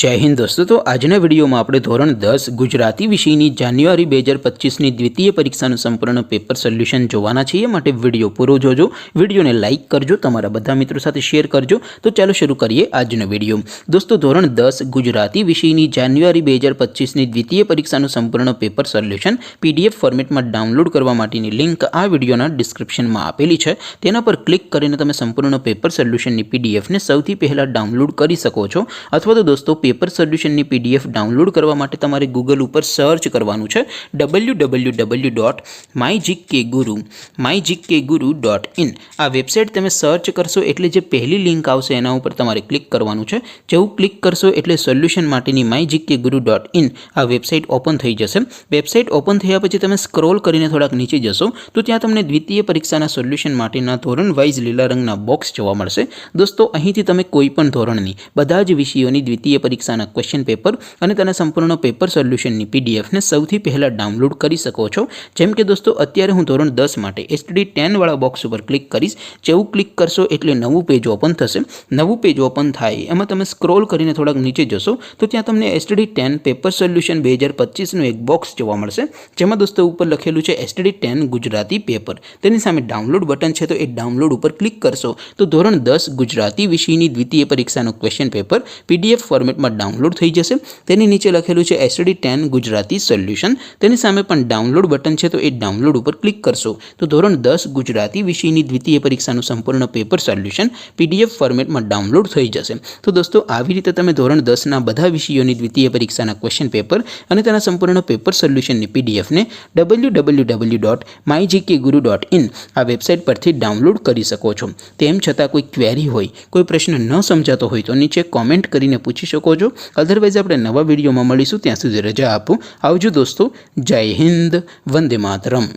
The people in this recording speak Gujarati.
जय हिंद दोस्तों। तो आजना विडियो में આપણે ધોરણ 10 ગુજરાતી વિષયની જાન્યુઆરી 2025 ની દ્વિતીય પરીક્ષાનું સંપૂર્ણ પેપર સોલ્યુશન જોવાના છીએ। માટે વિડિયો પૂરો જોજો, વિડિયોને લાઈક કરજો, તમારા બધા મિત્રો સાથે શેર કરજો। તો ચાલો શરૂ કરીએ આજનો વિડિયો। દોસ્તો ધોરણ 10 ગુજરાતી વિષયની જાન્યુઆરી 2025 ની દ્વિતીય પરીક્ષાનું સંપૂર્ણ પેપર સોલ્યુશન પીડીએફ ફોર્મેટમાં ડાઉનલોડ કરવા માટેની લિંક આ વિડિયોના ડિસ્ક્રિપ્શનમાં આપેલી છે। તેના પર ક્લિક કરીને તમે સંપૂર્ણ પેપર સોલ્યુશનની પીડીએફને સૌથી પહેલા ડાઉનલોડ કરી શકો છો। અથવા તો દોસ્તો पेपर सोल्यूशन ની पीडीएफ डाउनलॉड करवा माटे तमारे गूगल पर सर्च करवानुं छे www.mygkguru.in। आ वेबसाइट तमे सर्च करशो एटले जे पहली लिंक आवशे एना उपर तमारे क्लिक करवानुं छे। जेवुं क्लिक करशो एटले सोल्यूशन माटेनी mygkguru.in आ वेबसाइट ओपन थई जशे। वेबसाइट ओपन थया पछी तमे स्क्रॉल करीने थोड़ाक नीचे जशो तो त्यां तमने द्वितीय परीक्षाना सोल्यूशन माटेना धोरण वाइज लीला रंगना बॉक्स जोवा मळशे। दोस्तों અહીંથી તમે કોઈ પણ ધોરણની બધા જ વિષયોની દ્વિતીય પરીક્ષાના ક્વેશ્ચન પેપર અને તેના સંપૂર્ણ પેપર સોલ્યુશનની પીડીએફ ને સૌથી પહેલા ડાઉનલોડ કરી શકો છો। જેમ કે દોસ્તો અત્યારે હું ધોરણ 10 માટે એસટીડી 10 વાળા બોક્સ ઉપર ક્લિક કરીશ। જેવું ક્લિક કરશો એટલે નવું પેજ ઓપન થશે। નવું પેજ ઓપન થાય એમાં તમે સ્ક્રોલ કરીને થોડાક નીચે જશો તો ત્યાં તમને એસટીડી 10 પેપર સોલ્યુશન 2025 નું એક બોક્સ જોવા મળશે। જેમાં દોસ્તો ઉપર લખેલું છે એસટીડી 10 ગુજરાતી પેપર। તેની સામે ડાઉનલોડ બટન છે તો એ ડાઉનલોડ ઉપર ક્લિક કરશો તો ધોરણ 10 ગુજરાતી વિષયની દ્વિતીય પરીક્ષાનું ક્વેશ્ચન પેપર પીડીએફ ફોર્મેટમાં डाउनलॉड थई जशे। तेनी नीचे लखेलुं छे एसटीडी 10 गुजराती सोल्यूशन। तेनी सामे पण डाउनलॉड बटन छे तो ए डाउनलॉड पर क्लिक करशो तो धोरण 10 गुजराती विषयनी द्वितीय परीक्षानुं संपूर्ण पेपर सोल्यूशन पीडीएफ फॉर्मेट में डाउनलॉड थई जशे। तो दोस्तों आवी रीते तमे धोरण 10 ना बधा विषयोनी द्वितीय परीक्षाना क्वेश्चन पेपर अने तेना संपूर्ण पेपर सोल्यूशननी पीडीएफ ने www.mygkguru.in आ वेबसाइट परथी डाउनलॉड करी सको छो। तेम छतां कोई क्वेरी होय, कोई प्रश्न न समजातो होय तो नीचे कॉमेंट करीने पूछी शको छो। अदरवाइज આપણે નવા વિડીયોમાં મળીશું। ત્યાં સુધી રજા આપો। આવજો દોસ્તો। જય હિન્દ, વંદે માતરમ।